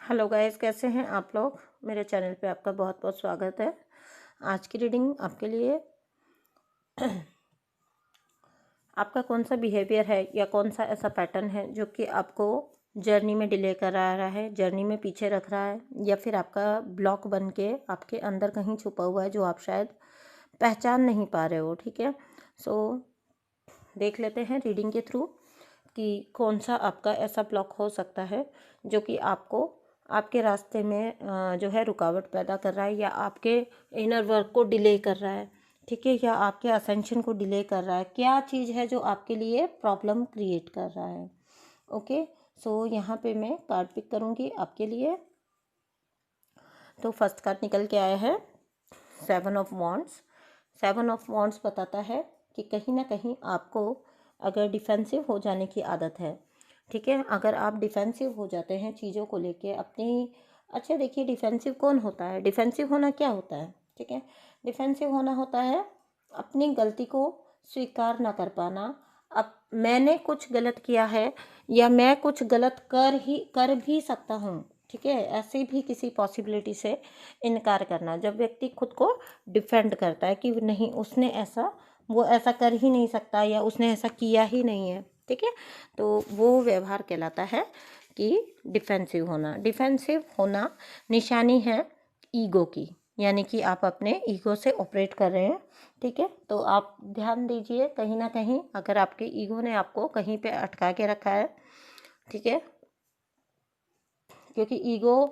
Hello guys, कैसे हैं आप लोग। मेरे चैनल पे आपका बहुत बहुत स्वागत है। आज की रीडिंग आपके लिए आपका कौन सा बिहेवियर है या कौन सा ऐसा पैटर्न है जो कि आपको जर्नी में डिले कर रहा है, जर्नी में पीछे रख रहा है, या फिर आपका ब्लॉक बन के आपके अंदर कहीं छुपा हुआ है जो आप शायद पहचान नहीं पा रहे हो। ठीक है, सो देख लेते हैं रीडिंग के थ्रू कि कौन सा आपका ऐसा ब्लॉक हो सकता है जो कि आपको आपके रास्ते में जो है रुकावट पैदा कर रहा है, या आपके इनर वर्क को डिले कर रहा है। ठीक है, या आपके असेंशन को डिले कर रहा है। क्या चीज़ है जो आपके लिए प्रॉब्लम क्रिएट कर रहा है। ओके, सो यहाँ पे मैं कार्ड पिक करूँगी आपके लिए। तो फर्स्ट कार्ड निकल के आया है 7 ऑफ वॉन्ड्स। 7 ऑफ वॉन्ड्स बताता है कि कहीं ना कहीं आपको अगर डिफेंसिव हो जाने की आदत है, ठीक है, अगर आप डिफेंसिव हो जाते हैं चीज़ों को लेके अपनी। अच्छा देखिए, डिफेंसिव कौन होता है, डिफेंसिव होना क्या होता है। ठीक है, डिफेंसिव होना होता है अपनी गलती को स्वीकार ना कर पाना। अब मैंने कुछ गलत किया है या मैं कुछ गलत कर भी सकता हूँ, ठीक है, ऐसी भी किसी पॉसिबिलिटी से इनकार करना। जब व्यक्ति खुद को डिफेंड करता है कि नहीं, उसने ऐसा वो ऐसा कर ही नहीं सकता या उसने ऐसा किया ही नहीं है, ठीक है, तो वो व्यवहार कहलाता है कि डिफेंसिव होना। डिफेंसिव होना निशानी है ईगो की, यानी कि आप अपने ईगो से ऑपरेट कर रहे हैं। ठीक है, तो आप ध्यान दीजिए, कहीं ना कहीं अगर आपके ईगो ने आपको कहीं पे अटका के रखा है, ठीक है, क्योंकि ईगो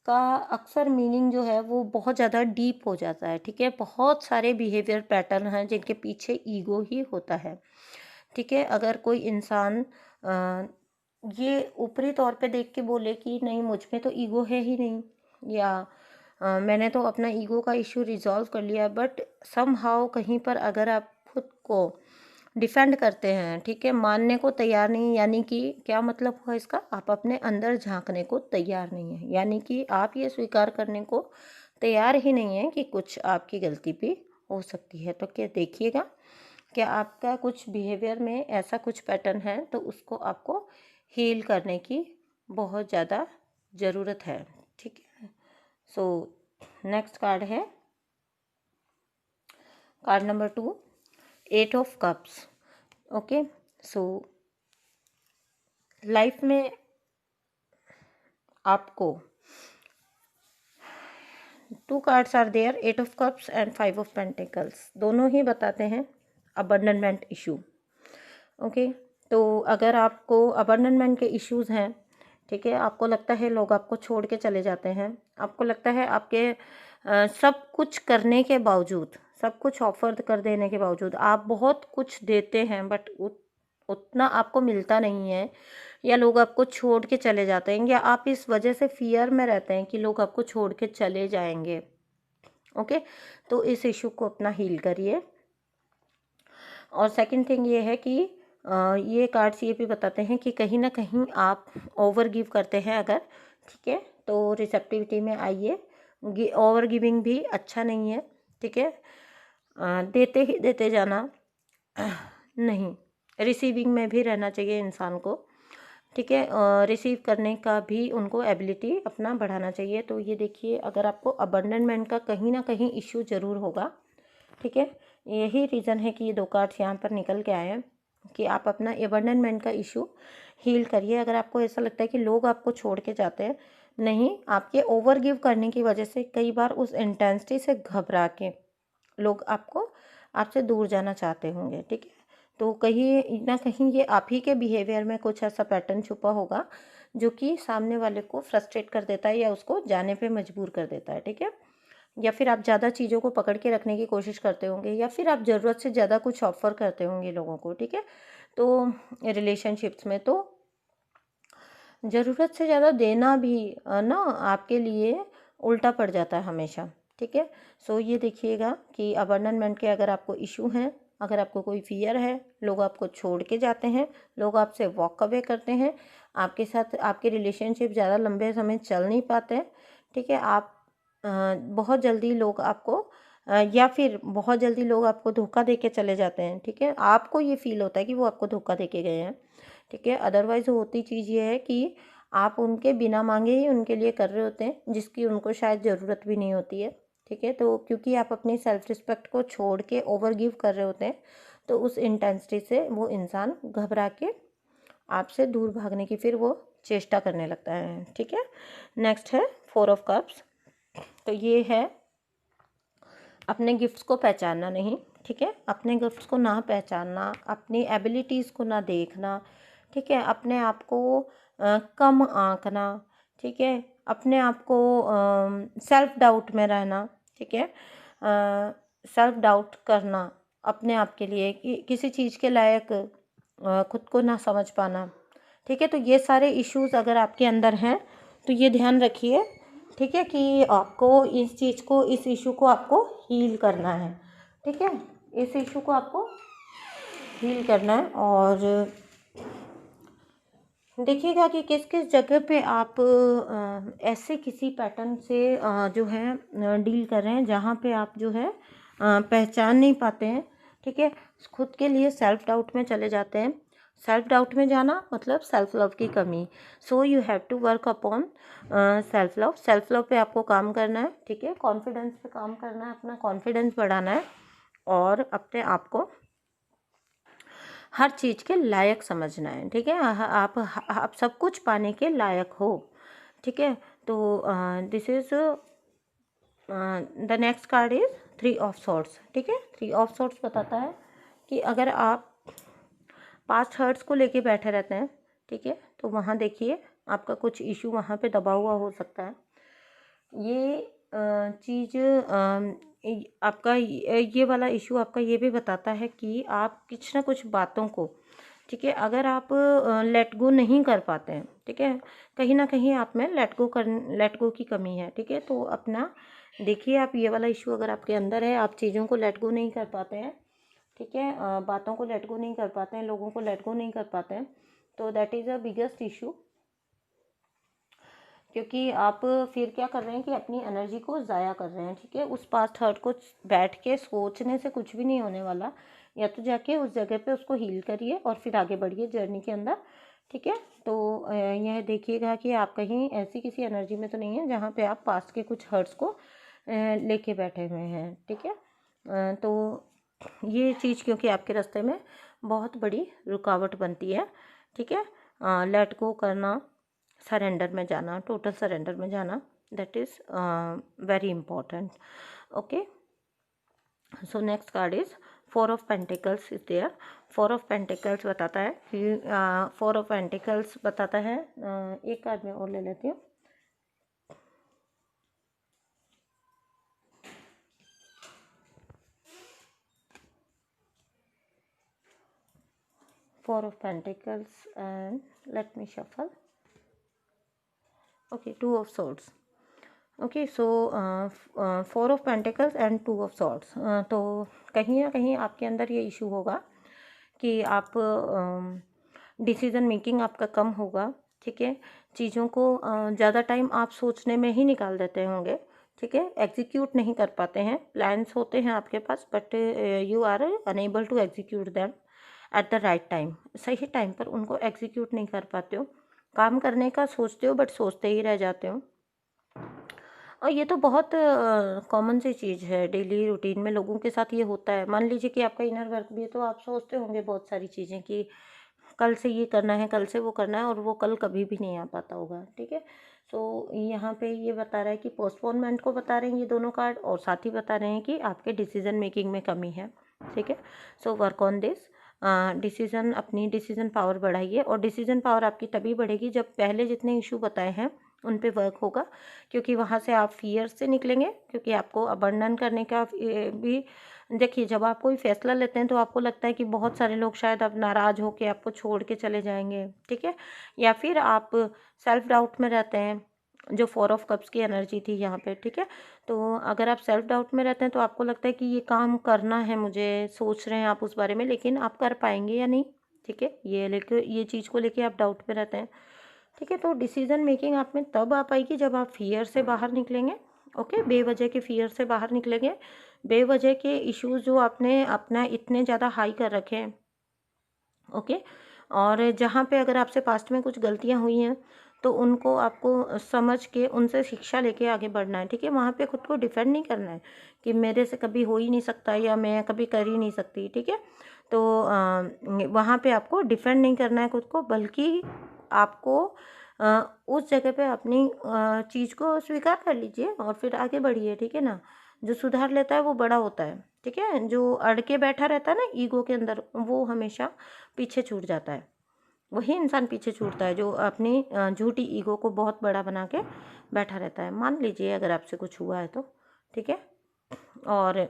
का अक्सर मीनिंग जो है वो बहुत ज़्यादा डीप हो जाता है। ठीक है, बहुत सारे बिहेवियर पैटर्न हैं जिनके पीछे ईगो ही होता है। ठीक है, अगर कोई इंसान ये ऊपरी तौर पे देख के बोले कि नहीं, मुझ में तो ईगो है ही नहीं, या मैंने तो अपना ईगो का इशू रिजॉल्व कर लिया, बट समहाउ कहीं पर अगर आप खुद को डिफेंड करते हैं, ठीक है, मानने को तैयार नहीं, यानी कि क्या मतलब हुआ इसका, आप अपने अंदर झांकने को तैयार नहीं है, यानी कि आप ये स्वीकार करने को तैयार ही नहीं है कि कुछ आपकी गलती भी हो सकती है। तो क्या देखिएगा, क्या आपका कुछ बिहेवियर में ऐसा कुछ पैटर्न है तो उसको आपको हील करने की बहुत ज़्यादा ज़रूरत है। ठीक है, सो नेक्स्ट कार्ड है card number 2, 8 of cups. Okay, so life में आपको 2 cards are there, 8 of cups and 5 of pentacles, दोनों ही बताते हैं अबंडनमेंट इशू। ओके, तो अगर आपको अबंडनमेंट के इश्यूज हैं, ठीक है, आपको लगता है लोग आपको छोड़ के चले जाते हैं, आपको लगता है आपके सब कुछ करने के बावजूद, सब कुछ ऑफर कर देने के बावजूद आप बहुत कुछ देते हैं बट उतना आपको मिलता नहीं है, या लोग आपको छोड़ के चले जाते हैं, या आप इस वजह से फियर में रहते हैं कि लोग आपको छोड़ के चले जाएंगे। ओके, तो इस इशू को अपना हील करिए। और सेकंड थिंग ये है कि ये कार्ड्स ये भी बताते हैं कि कहीं ना कहीं आप ओवर गिव करते हैं अगर, ठीक है, तो रिसेप्टिविटी में आइए। ओवर गिविंग भी अच्छा नहीं है। ठीक है, देते ही देते जाना नहीं, रिसीविंग में भी रहना चाहिए इंसान को। ठीक है, रिसीव करने का भी उनको एबिलिटी अपना बढ़ाना चाहिए। तो ये देखिए, अगर आपको अबंडनमेंट का कहीं ना कहीं इश्यू ज़रूर होगा, ठीक है, यही रीज़न है कि ये 2 कार्ड्स यहाँ पर निकल के आए हैं कि आप अपना अबंडनमेंट का इशू हील करिए। अगर आपको ऐसा लगता है कि लोग आपको छोड़ के जाते हैं, नहीं, आपके ओवर गिव करने की वजह से कई बार उस इंटेंसिटी से घबरा के लोग आपसे दूर जाना चाहते होंगे। ठीक है, तो कहीं ना कहीं ये आप ही के बिहेवियर में कुछ ऐसा पैटर्न छुपा होगा जो कि सामने वाले को फ्रस्ट्रेट कर देता है या उसको जाने पे मजबूर कर देता है। ठीक है, या फिर आप ज़्यादा चीज़ों को पकड़ के रखने की कोशिश करते होंगे, या फिर आप ज़रूरत से ज़्यादा कुछ ऑफ़र करते होंगे लोगों को। ठीक है, तो रिलेशनशिप्स में तो ज़रूरत से ज़्यादा देना भी ना आपके लिए उल्टा पड़ जाता है हमेशा। ठीक है, सो ये देखिएगा कि अबंडनमेंट के अगर आपको इशू हैं, अगर आपको कोई फियर है, लोग आपको छोड़ के जाते हैं, लोग आपसे वॉक अवे करते हैं, आपके साथ आपके रिलेशनशिप ज़्यादा लंबे समय चल नहीं पाते हैं। ठीक है, आप बहुत जल्दी लोग आपको या फिर बहुत जल्दी लोग आपको धोखा दे के चले जाते हैं। ठीक है, आपको ये फील होता है कि वो आपको धोखा दे के गए हैं। ठीक है, अदरवाइज़ होती चीज़ ये है कि आप उनके बिना मांगे ही उनके लिए कर रहे होते हैं, जिसकी उनको शायद ज़रूरत भी नहीं होती है। ठीक है, तो क्योंकि आप अपनी सेल्फ रिस्पेक्ट को छोड़ के ओवर गिव कर रहे होते हैं, तो उस इंटेंसिटी से वो इंसान घबरा के आपसे दूर भागने की फिर वो चेष्टा करने लगता है। ठीक है, नेक्स्ट है 4 ऑफ कप्स। तो ये है अपने गिफ्ट्स को पहचानना नहीं। ठीक है, अपने गिफ्ट्स को ना पहचानना, अपनी एबिलिटीज़ को ना देखना। ठीक है, अपने आप को कम आंकना। ठीक है, अपने आप को सेल्फ डाउट में रहना। ठीक है, सेल्फ डाउट करना अपने आप के लिए कि किसी चीज़ के लायक खुद को ना समझ पाना। ठीक है, तो ये सारे इश्यूज अगर आपके अंदर हैं तो ये ध्यान रखिए। ठीक है, कि आपको इस चीज़ को, इस इशू को आपको हील करना है। ठीक है, इस इशू को आपको हील करना है। और देखिएगा कि किस किस जगह पे आप ऐसे किसी पैटर्न से जो है डील कर रहे हैं जहाँ पे आप जो है पहचान नहीं पाते हैं। ठीक है, खुद के लिए सेल्फ डाउट में चले जाते हैं। सेल्फ डाउट में जाना मतलब सेल्फ लव की कमी। So you have to work upon self love. Self love पे आपको काम करना है। ठीक है, कॉन्फिडेंस पे काम करना है, अपना कॉन्फिडेंस बढ़ाना है और अपने आप को हर चीज़ के लायक समझना है। ठीक है, आप सब कुछ पाने के लायक हो। ठीक है, तो this is the next card is 3 of swords. ठीक है, 3 ऑफ सॉर्ड्स बताता है कि अगर आप पास्ट हर्ट्स को लेके बैठे रहते हैं, ठीक है, तो वहाँ देखिए आपका कुछ इशू वहाँ पे दबा हुआ हो सकता है। ये चीज़ आपका ये वाला इशू आपका ये भी बताता है कि आप कुछ ना कुछ बातों को, ठीक है, अगर आप लेट गो नहीं कर पाते हैं, ठीक है, कहीं ना कहीं आप में लेट गो की कमी है। ठीक है, तो अपना देखिए, आप ये वाला इशू अगर आपके अंदर है, आप चीज़ों को लेट गो नहीं कर पाते हैं, ठीक है, बातों को लेट गो नहीं कर पाते हैं, लोगों को लेट गो नहीं कर पाते हैं, तो that is a biggest issue. क्योंकि आप फिर क्या कर रहे हैं कि अपनी एनर्जी को ज़ाया कर रहे हैं। ठीक है, उस पास्ट हर्ट को बैठ के सोचने से कुछ भी नहीं होने वाला। या तो जाके उस जगह पे उसको हील करिए और फिर आगे बढ़िए जर्नी के अंदर। ठीक है, तो यह देखिएगा कि आप कहीं ऐसी किसी एनर्जी में तो नहीं है जहाँ पे आप पास्ट के कुछ हर्ट्स को लेके बैठे हुए हैं। ठीक है, तो ये चीज़ क्योंकि आपके रास्ते में बहुत बड़ी रुकावट बनती है। ठीक है, लेट गो करना, सरेंडर में जाना, टोटल सरेंडर में जाना, that is very important. Okay, so next card is 4 of pentacles is there. 4 of pentacles बताता है कि 4 ऑफ पेंटिकल्स बताता है, एक कार्ड में और ले लेती हूँ। Four of Pentacles and let me shuffle. Okay, 2 of Swords. Okay, so 4 of pentacles and 2 of swords. तो कहीं ना कहीं आपके अंदर ये इशू होगा कि आप डिसीज़न मेकिंग आपका कम होगा। ठीक है, चीज़ों को ज़्यादा टाइम आप सोचने में ही निकाल देते होंगे। ठीक है, एग्जीक्यूट नहीं कर पाते हैं। प्लान्स होते हैं आपके पास, but you are unable to execute them at the right time. सही टाइम पर उनको एग्जीक्यूट नहीं कर पाते हो। काम करने का सोचते हो बट सोचते ही रह जाते हो। और ये तो बहुत कॉमन सी चीज़ है, डेली रूटीन में लोगों के साथ ये होता है। मान लीजिए कि आपका इनर वर्क भी है, तो आप सोचते होंगे बहुत सारी चीज़ें कि कल से ये करना है, कल से वो करना है, और वो कल कभी भी नहीं आ पाता होगा। ठीक है, तो यहाँ पे ये बता रहा है कि पोस्टपोनमेंट को बता रहे हैं ये दोनों कार्ड, और साथ ही बता रहे हैं कि आपके डिसीजन मेकिंग में कमी है। ठीक है, so work on this. Decision, अपनी डिसीज़न पावर बढ़ाइए, और डिसीज़न पावर आपकी तभी बढ़ेगी जब पहले जितने इशू बताए हैं उन पे वर्क होगा, क्योंकि वहाँ से आप फियर से निकलेंगे। क्योंकि आपको अबंडन करने का भी, देखिए, जब आप कोई फैसला लेते हैं तो आपको लगता है कि बहुत सारे लोग शायद अब नाराज़ हो के आपको छोड़ के चले जाएंगे। ठीक है, या फिर आप सेल्फ डाउट में रहते हैं, जो 4 ऑफ कप्स की एनर्जी थी यहाँ पे। ठीक है, तो अगर आप सेल्फ डाउट में रहते हैं तो आपको लगता है कि ये काम करना है मुझे, सोच रहे हैं आप उस बारे में, लेकिन आप कर पाएंगे या नहीं। ठीक है, ये चीज़ को लेके आप डाउट में रहते हैं। ठीक है, तो डिसीजन मेकिंग आप में तब आ पाएगी जब आप फियर से बाहर निकलेंगे। ओके, बेवजह के फियर से बाहर निकलेंगे, बेवजह के इश्यूज जो आपने अपना इतने ज़्यादा हाई कर रखे हैं। ओके, और जहाँ पे अगर आपसे पास्ट में कुछ गलतियाँ हुई हैं तो उनको आपको समझ के उनसे शिक्षा लेके आगे बढ़ना है, ठीक है। वहाँ पे खुद को डिफेंड नहीं करना है कि मेरे से कभी हो ही नहीं सकता या मैं कभी कर ही नहीं सकती, ठीक है। तो वहाँ पे आपको डिफेंड नहीं करना है खुद को, बल्कि आपको उस जगह पे अपनी चीज़ को स्वीकार कर लीजिए और फिर आगे बढ़िए, ठीक है ना। जो सुधार लेता है वो बड़ा होता है, ठीक है। जो अड़ के बैठा रहता है ना ईगो के अंदर, वो हमेशा पीछे छूट जाता है। वही इंसान पीछे छूटता है जो अपनी झूठी ईगो को बहुत बड़ा बना के बैठा रहता है। मान लीजिए अगर आपसे कुछ हुआ है तो, ठीक है। और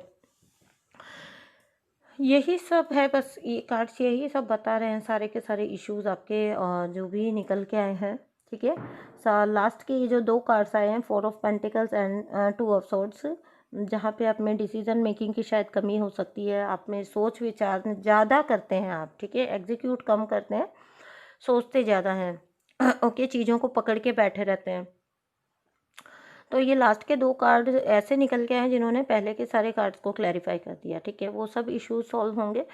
यही सब है, बस ये कार्ड्स यही सब बता रहे हैं, सारे के सारे इश्यूज आपके जो भी निकल के आए हैं, ठीक है। लास्ट के ये जो 2 कार्ड्स आए हैं, 4 of pentacles and 2 of swords, जहाँ पे आप में डिसीजन मेकिंग की शायद कमी हो सकती है, आप में सोच विचार ज़्यादा करते हैं आप, ठीक है। एग्जीक्यूट कम करते हैं, सोचते ज़्यादा हैं ओके, चीज़ों को पकड़ के बैठे रहते हैं। तो ये लास्ट के 2 कार्ड ऐसे निकल के आए जिन्होंने पहले के सारे कार्ड्स को क्लैरिफाई कर दिया, ठीक है। वो सब इश्यूज सॉल्व होंगे,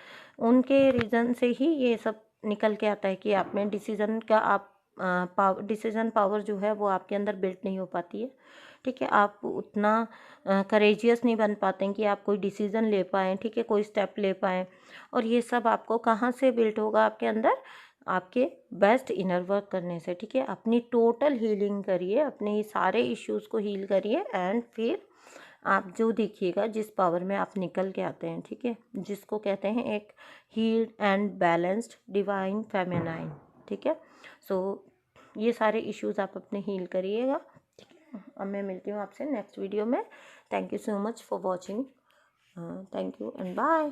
उनके रीज़न से ही ये सब निकल के आता है कि आप में डिसीज़न का डिसीज़न पावर जो है वो आपके अंदर बिल्ड नहीं हो पाती है, ठीक है। आप उतना करेजियस नहीं बन पाते हैं कि आप कोई डिसीज़न ले पाएँ, ठीक है, कोई स्टेप ले पाएँ। और ये सब आपको कहाँ से बिल्ड होगा आपके अंदर? आपके बेस्ट इनर वर्क करने से, ठीक है। अपनी टोटल हीलिंग करिए, अपने सारे इश्यूज़ को हील करिए, एंड फिर आप जो देखिएगा जिस पावर में आप निकल के आते हैं, ठीक है, जिसको कहते हैं एक healed and balanced divine feminine, ठीक है। सो ये सारे इश्यूज़ आप अपने हील करिएगा, ठीक है। अब मैं मिलती हूँ आपसे नेक्स्ट वीडियो में। Thank you so much for watching, thank you and bye.